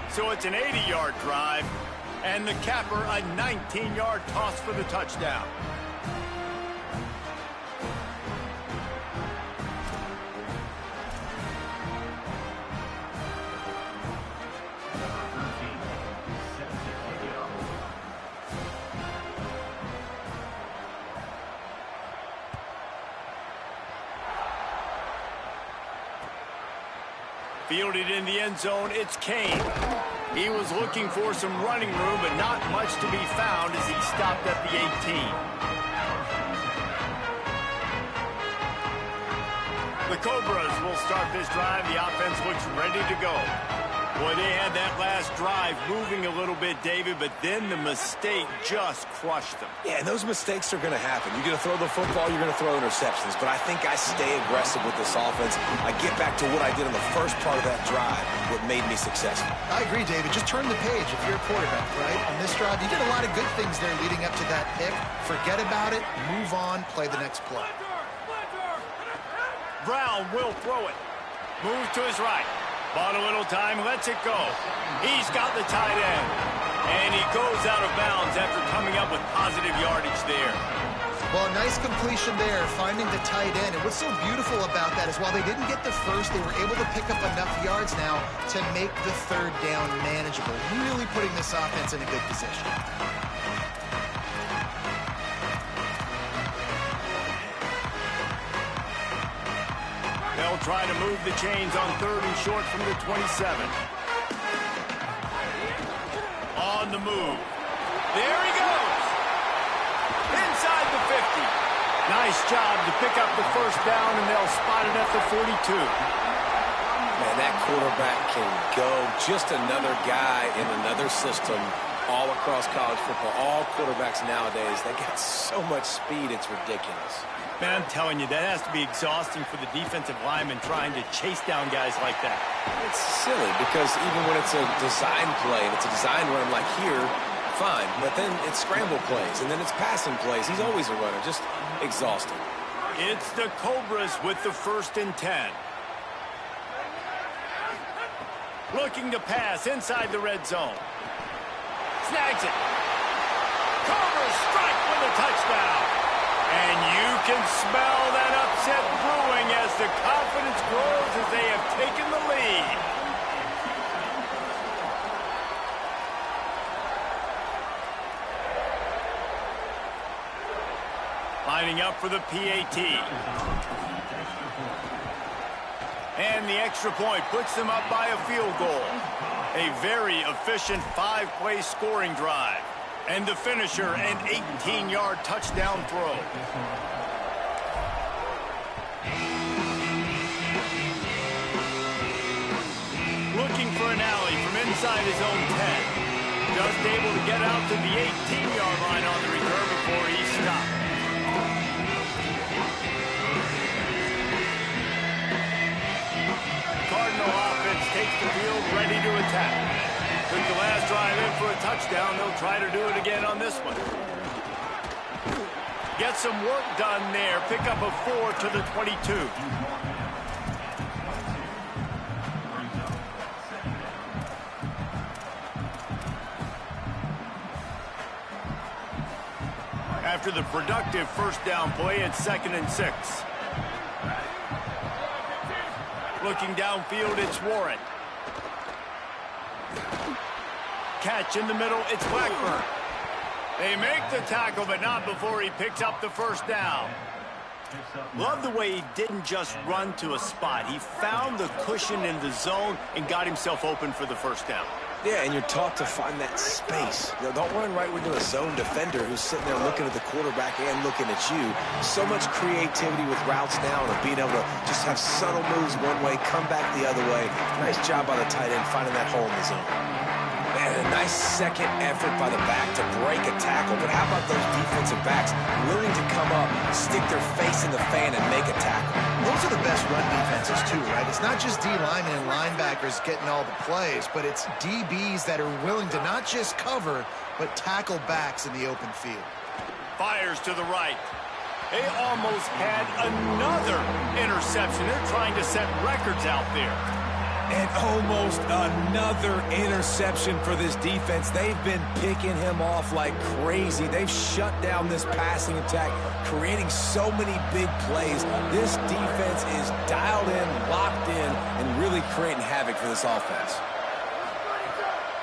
So it's an 80-yard drive. And the capper, a 19-yard toss for the touchdown. Fielded in the end zone, it's Kane. He was looking for some running room, but not much to be found as he stopped at the 18. The Cobras will start this drive. The offense looks ready to go. Boy, they had that last drive moving a little bit, David, but then the mistake just crushed them. Yeah, and those mistakes are going to happen. You're going to throw the football, you're going to throw interceptions. But I think I stay aggressive with this offense. I get back to what I did in the first part of that drive, what made me successful. I agree, David. Just turn the page if you're a quarterback, right? On this drive, you did a lot of good things there leading up to that pick. Forget about it, move on, play the next play. Brown will throw it. Move to his right. Bought a little time, lets it go. He's got the tight end. And he goes out of bounds after coming up with positive yardage there. Well, a nice completion there, finding the tight end. And what's so beautiful about that is while they didn't get the first, they were able to pick up enough yards now to make the 3rd down manageable. Really putting this offense in a good position. They'll try to move the chains on 3rd and short from the 27. On the move. There he goes. Inside the 50. Nice job to pick up the first down, and they'll spot it at the 42. Man, that quarterback can go. Just another guy in another system, all all across college football. All quarterbacks nowadays, they got so much speed, it's ridiculous. Man, I'm telling you, that has to be exhausting for the defensive lineman trying to chase down guys like that. It's silly because even when it's a design play and it's a design run, I'm like, here, fine. But then it's scramble plays, and then it's passing plays. He's always a runner, just exhausting. It's the Cobras with the 1st and 10. Looking to pass inside the red zone. Snags it. Cobras strike with a touchdown. And you can smell that upset brewing as the confidence grows as they have taken the lead. Lining up for the PAT. And the extra point puts them up by a field goal. A very efficient 5-play scoring drive. And the finisher, an 18-yard touchdown throw. Looking for an alley from inside his own 10. Just able to get out to the 18-yard line on the return before he stopped. Cardinal offense takes the field, ready to attack. Took the last drive in for a touchdown. They'll try to do it again on this one. Get some work done there. Pick up a 4 to the 22. After the productive first down play, it's 2nd and 6. Looking downfield, it's Warren. Catch in the middle, it's Blackburn. They make the tackle, but not before he picks up the first down. Love the way he didn't just run to a spot. He found the cushion in the zone and got himself open for the first down. Yeah, and you're taught to find that space. You know, don't run right into a zone defender who's sitting there looking at the quarterback and looking at you. So much creativity with routes now and being able to just have subtle moves one way, come back the other way. Nice job by the tight end finding that hole in the zone. Man, a nice second effort by the back to break a tackle. But how about those defensive backs willing to come up, stick their face in the fan, and make a tackle? Those are the best run defenses, too, right? It's not just D linemen and linebackers getting all the plays, but it's DBs that are willing to not just cover, but tackle backs in the open field. Fires to the right. They almost had another interception. They're trying to set records out there. And almost another interception for this defense. They've been picking him off like crazy. They've shut down this passing attack, creating so many big plays. This defense is dialed in, locked in, and really creating havoc for this offense.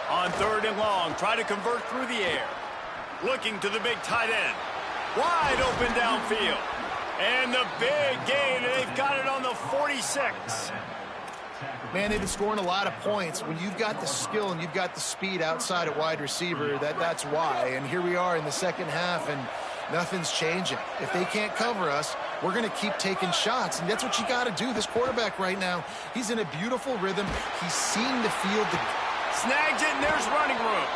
On 3rd and long, try to convert through the air. Looking to the big tight end. Wide open downfield. And the big gain, and they've got it on the 46. Man, they've been scoring a lot of points. When you've got the skill and you've got the speed outside at wide receiver, that's why. And here we are in the second half, and nothing's changing. If they can't cover us, we're going to keep taking shots, and that's what you got to do. This quarterback right now, he's in a beautiful rhythm. He's seen the field. Snags it, and there's running room.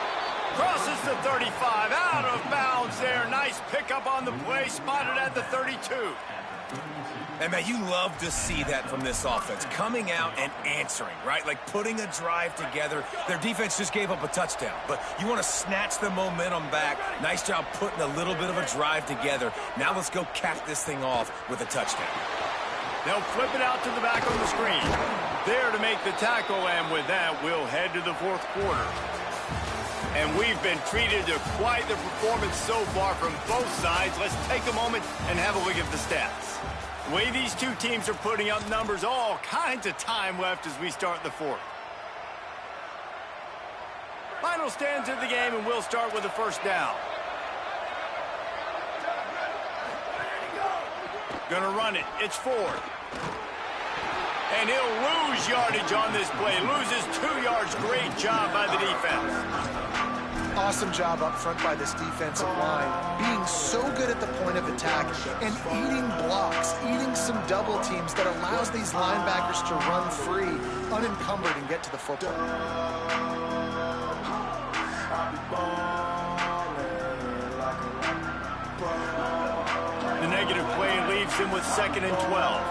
Crosses the 35, out of bounds there. Nice pickup on the play, spotted at the 32. And, man, you love to see that from this offense, coming out and answering, right? Like putting a drive together. Their defense just gave up a touchdown, but you want to snatch the momentum back. Nice job putting a little bit of a drive together. Now let's go cap this thing off with a touchdown. They'll flip it out to the back on the screen. There to make the tackle, and with that, we'll head to the 4th quarter. And we've been treated to quite the performance so far from both sides. Let's take a moment and have a look at the stats. The way these two teams are putting up numbers, all kinds of time left as we start the 4th. Final stands of the game, and we'll start with the first down. Gonna run it. It's Ford. And he'll lose yardage on this play. Loses 2 yards. Great job by the defense. Awesome job up front by this defensive line, being so good at the point of attack and eating blocks, eating some double teams that allows these linebackers to run free, unencumbered, and get to the football. leaves him with 2nd and 12.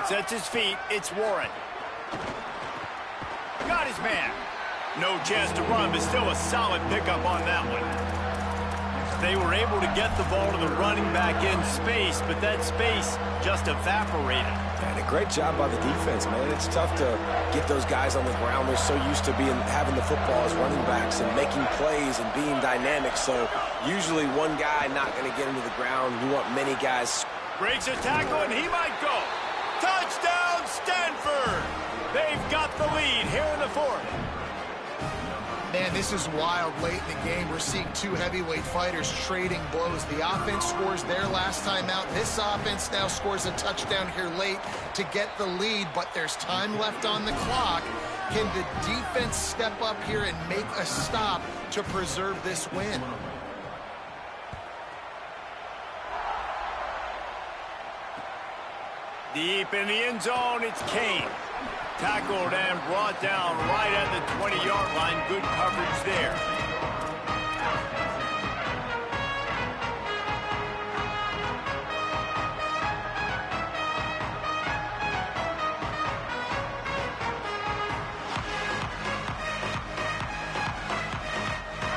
Sets his feet. It's Warren. Got his man. No chance to run, but still a solid pickup on that one. They were able to get the ball to the running back in space, but that space just evaporated. And a great job by the defense, man. It's tough to get those guys on the ground. They're so used to having the football as running backs and making plays and being dynamic. So usually one guy not going to get into the ground. You want many guys. Breaks a tackle, and he might go. Touchdown, Stanford! They've got the lead here in the 4th. Man, this is wild late in the game. We're seeing two heavyweight fighters trading blows. The offense scores their last time out. This offense now scores a touchdown here late to get the lead, but there's time left on the clock. Can the defense step up here and make a stop to preserve this win? Deep in the end zone, it's Kane. Tackled and brought down right at the 20-yard line. Good coverage there.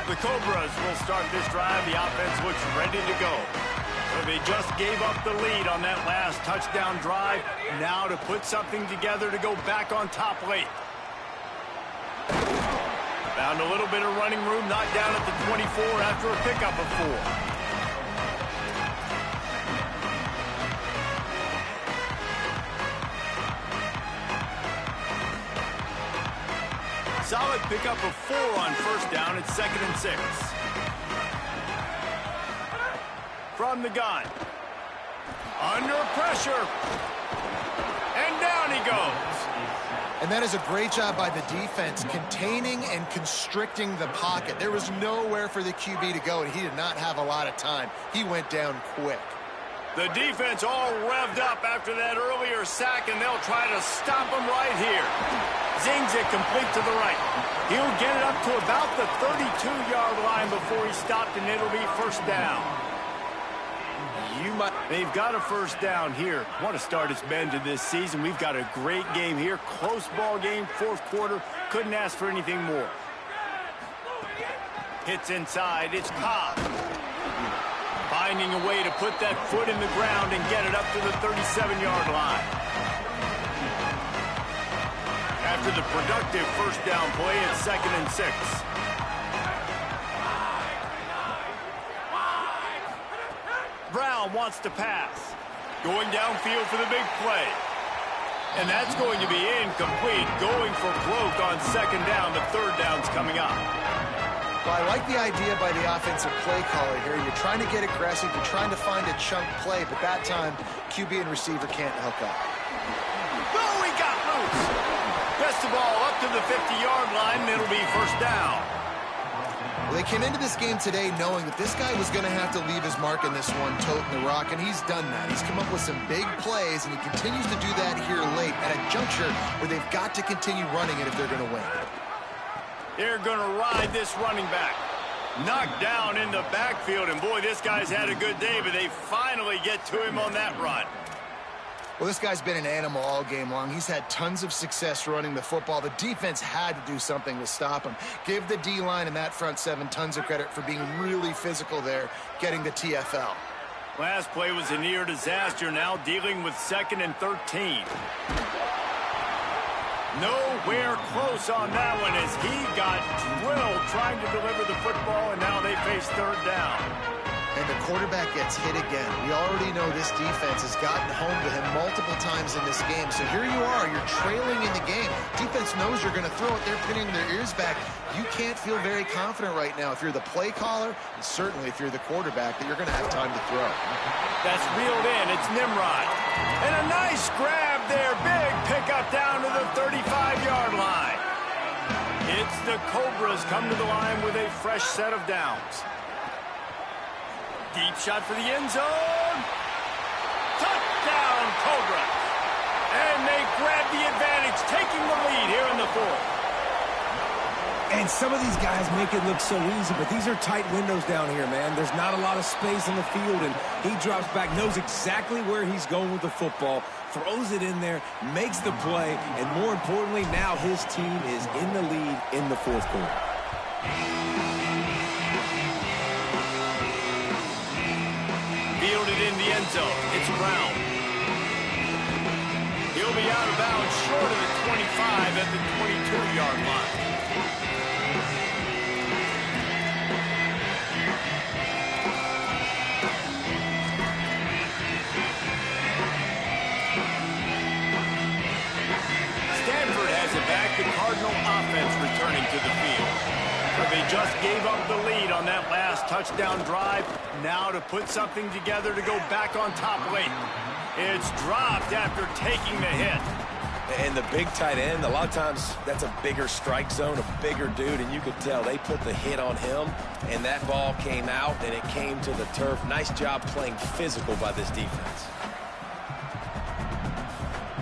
The Cobras will start this drive. The offense looks ready to go. So they just gave up the lead on that last touchdown drive. Now to put something together to go back on top late. Found a little bit of running room, knocked down at the 24 after a pickup of 4. Solid pickup of 4 on 1st down. It's 2nd and 6. From the gun. Under pressure. And down he goes. And that is a great job by the defense, containing and constricting the pocket. There was nowhere for the QB to go, and he did not have a lot of time. He went down quick. The defense all revved up after that earlier sack, and they'll try to stop him right here. Zings it complete to the right. He'll get it up to about the 32-yard line before he stopped, and it'll be 1st down. They've got a 1st down here. Want to start its bend to this season. We've got a great game here. Close ball game, 4th quarter. Couldn't ask for anything more. Hits inside. It's Cobb. Finding a way to put that foot in the ground and get it up to the 37-yard line. After the productive 1st down play, it's 2nd and 6. Brown wants to pass. Going downfield for the big play. And that's going to be incomplete. Going for broke on 2nd down. The 3rd down's coming up. Well, I like the idea by the offensive play caller here. You're trying to get aggressive. You're trying to find a chunk play, but that time, QB and receiver can't hook up. Oh, he got loose. Gets the ball up to the 50-yard line, and it'll be 1st down. Well, they came into this game today knowing that this guy was going to have to leave his mark in this one, toting the rock, and he's done that. He's come up with some big plays, and he continues to do that here late at a juncture where they've got to continue running it if they're going to win. They're going to ride this running back. Knocked down in the backfield, and boy, this guy's had a good day, but they finally get to him on that run. Well, this guy's been an animal all game long. He's had tons of success running the football. The defense had to do something to stop him. Give the D-line and that front 7 tons of credit for being really physical there, getting the TFL. Last play was a near disaster, now dealing with 2nd and 13. Nowhere close on that one as he got drilled trying to deliver the football, and now they face 3rd down. And the quarterback gets hit again. We already know this defense has gotten home to him multiple times in this game. So here you are, you're trailing in the game. Defense knows you're going to throw it. They're pinning their ears back. You can't feel very confident right now if you're the play caller, and certainly if you're the quarterback, that you're going to have time to throw. That's reeled in. It's Nimrod. And a nice grab there. Big pickup down to the 35-yard line. It's the Cobras come to the line with a fresh set of downs. Deep shot for the end zone. Touchdown, Cobras. And they grab the advantage Saints taking the lead here in the fourth. And some of these guys make it look so easy, but these are tight windows down here, man. There's not a lot of space on the field, and he drops back, knows exactly where he's going with the football, throws it in there, makes the play, and more importantly, now his team is in the lead in the fourth quarter. Fielded in the end zone. It's Brown. He'll be out of bounds short of the 25 at the 22-yard line. Stanford has it back. The Cardinal offense returning to the field. But they just gave up the lead on that last touchdown drive. Now to put something together to go back on top late. It's dropped after taking the hit. And the big tight end, a lot of times that's a bigger strike zone, a bigger dude, and you could tell they put the hit on him, and that ball came out, and it came to the turf. Nice job playing physical by this defense.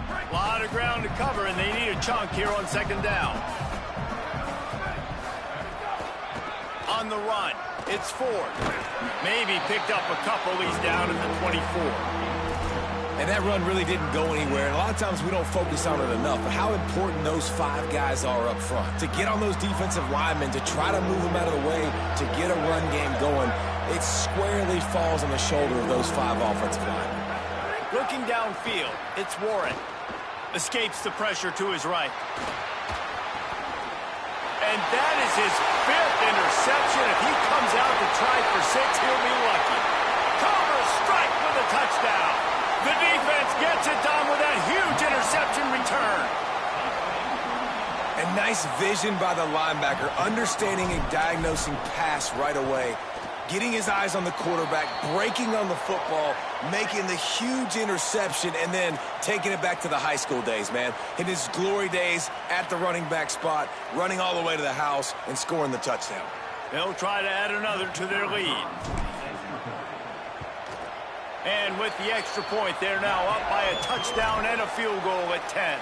A lot of ground to cover, and they need a chunk here on second down. On the run, it's Ford. Maybe picked up a couple. He's down at the 24. And that run really didn't go anywhere. And a lot of times we don't focus on it enough, but how important those 5 guys are up front. To get on those defensive linemen, to try to move them out of the way, to get a run game going, it squarely falls on the shoulder of those 5 offensive linemen. Looking downfield, it's Warren. Escapes the pressure to his right. And that is his 5th interception. If he comes out to try for 6, he'll be lucky. Cover strike with a touchdown. The defense gets it done with that huge interception return. And nice vision by the linebacker, understanding and diagnosing pass right away. Getting his eyes on the quarterback, breaking on the football, making the huge interception, and then taking it back to the high school days, man. In his glory days at the running back spot, running all the way to the house and scoring the touchdown. They'll try to add another to their lead. And with the extra point, they're now up by a touchdown and a field goal at 10.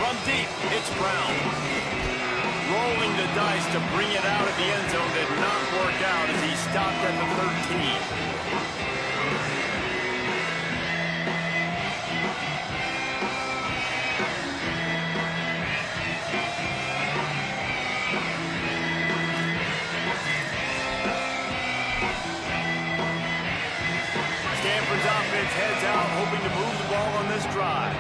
From deep, it's Brown. Rolling the dice to bring it out of the end zone did not work out as he stopped at the 13. Stanford's offense heads out, hoping to move the ball on this drive.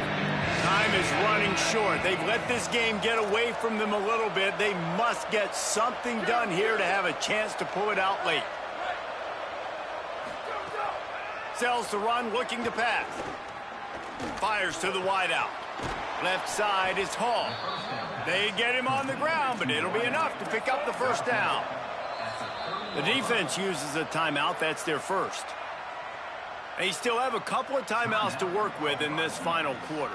Time is running short. They've let this game get away from them a little bit. They must get something done here to have a chance to pull it out late. Sells the run, looking to pass. Fires to the wideout. Left side is Hall. They get him on the ground, but it'll be enough to pick up the first down. The defense uses a timeout. That's their first. They still have a couple of timeouts to work with in this final quarter.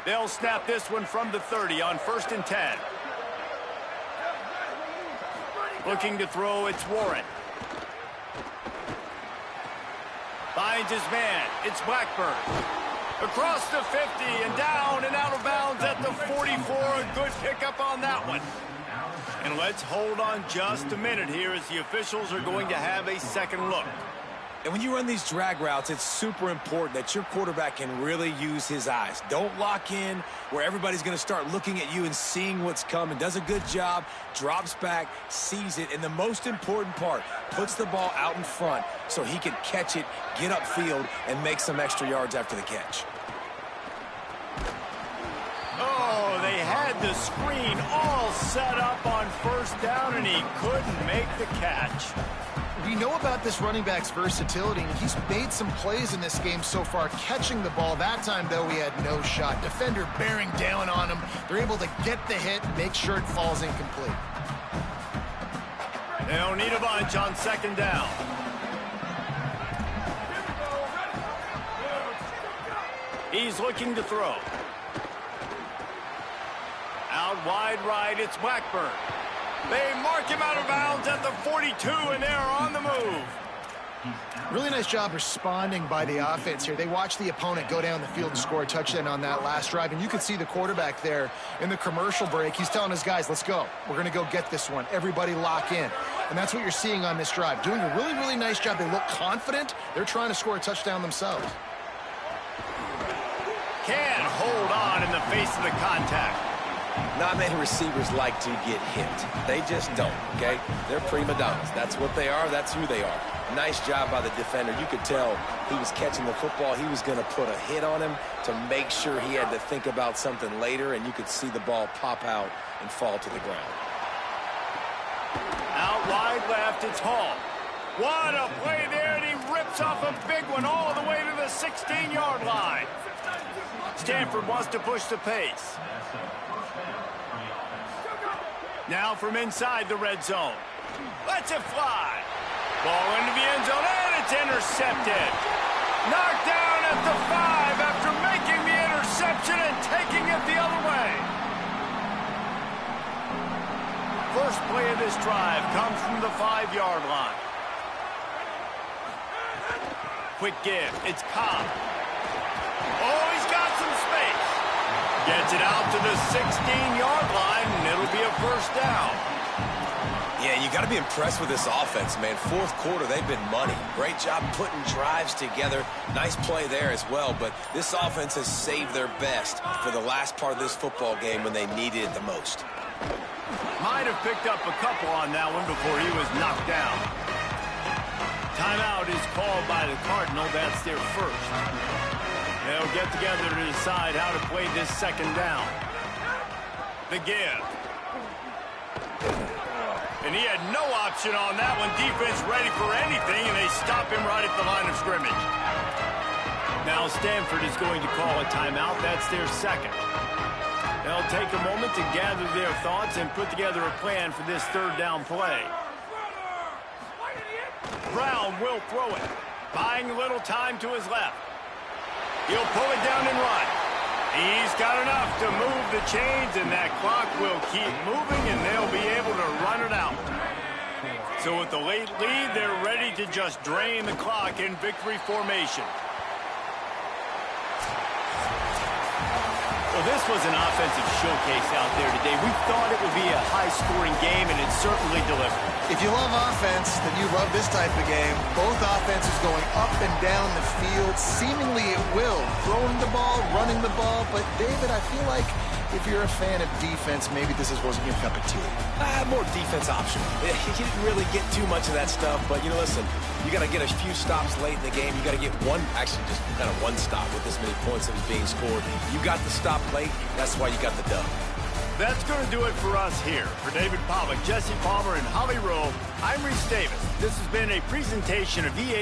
They'll snap this one from the 30 on 1st and 10. Looking to throw, it's Warren. Finds his man, it's Blackburn. Across the 50 and down and out of bounds at the 44. A good pickup on that one. And let's hold on just a minute here as the officials are going to have a second look. And when you run these drag routes, it's super important that your quarterback can really use his eyes. Don't lock in where everybody's going to start looking at you and seeing what's coming. Does a good job, drops back, sees it, and the most important part, puts the ball out in front so he can catch it, get upfield, and make some extra yards after the catch. Oh, they had the screen all set up on 1st down, and he couldn't make the catch. We know about this running back's versatility, and he's made some plays in this game so far, catching the ball. That time, though, he had no shot. Defender bearing down on him. They're able to get the hit and make sure it falls incomplete. They don't need a bunch on 2nd down. He's looking to throw. Out wide right, it's Blackburn. They mark him out of bounds at the 42, and they're on the move. Really nice job responding by the offense here. They watched the opponent go down the field and score a touchdown on that last drive, and you could see the quarterback there in the commercial break. He's telling his guys, let's go. We're going to go get this one. Everybody lock in. And that's what you're seeing on this drive. Doing a really, really nice job. They look confident. They're trying to score a touchdown themselves. Can't hold on in the face of the contact. Not many receivers like to get hit. They just don't, okay? They're prima donnas. That's what they are. That's who they are. Nice job by the defender. You could tell he was catching the football. He was going to put a hit on him to make sure he had to think about something later, and you could see the ball pop out and fall to the ground. Out wide left, it's Hall. What a play there, and he rips off a big one all the way to the 16-yard line. Stanford wants to push the pace. Now from inside the red zone. Lets it fly. Ball into the end zone, and it's intercepted. Knocked down at the 5 after making the interception and taking it the other way. First play of this drive comes from the 5-yard line. Quick give. It's Cobb. Oh, he's got some space. Gets it out to the 16-yard line, and it'll be a first down. Yeah, you got to be impressed with this offense, man. Fourth quarter, they've been money. Great job putting drives together. Nice play there as well, but this offense has saved their best for the last part of this football game when they needed it the most. Might have picked up a couple on that one before he was knocked down. Timeout is called by the Cardinal. That's their first. They'll get together to decide how to play this second down. The give. And he had no option on that one. Defense ready for anything, and they stop him right at the line of scrimmage. Now Stanford is going to call a timeout. That's their second. They'll take a moment to gather their thoughts and put together a plan for this third down play. Brown will throw it, buying a little time to his left. He'll pull it down and run. He's got enough to move the chains, and that clock will keep moving, and they'll be able to run it out. So with the late lead, they're ready to just drain the clock in victory formation. Well, this was an offensive showcase out there today. We thought it would be a high-scoring game, and it certainly delivered. If you love offense, then you love this type of game. Both offenses going up and down the field, seemingly at will. Throwing the ball, running the ball. But, David, I feel like if you're a fan of defense, maybe this wasn't your cup of tea. More defense option. You didn't really get too much of that stuff, but, listen, you got to get a few stops late in the game. You got to get just kind of one stop with this many points that was being scored. You got the stop late. That's why you got the dub. That's going to do it for us here. For David Pollack, Jesse Palmer, and Holly Rowe, I'm Reese Davis. This has been a presentation of EA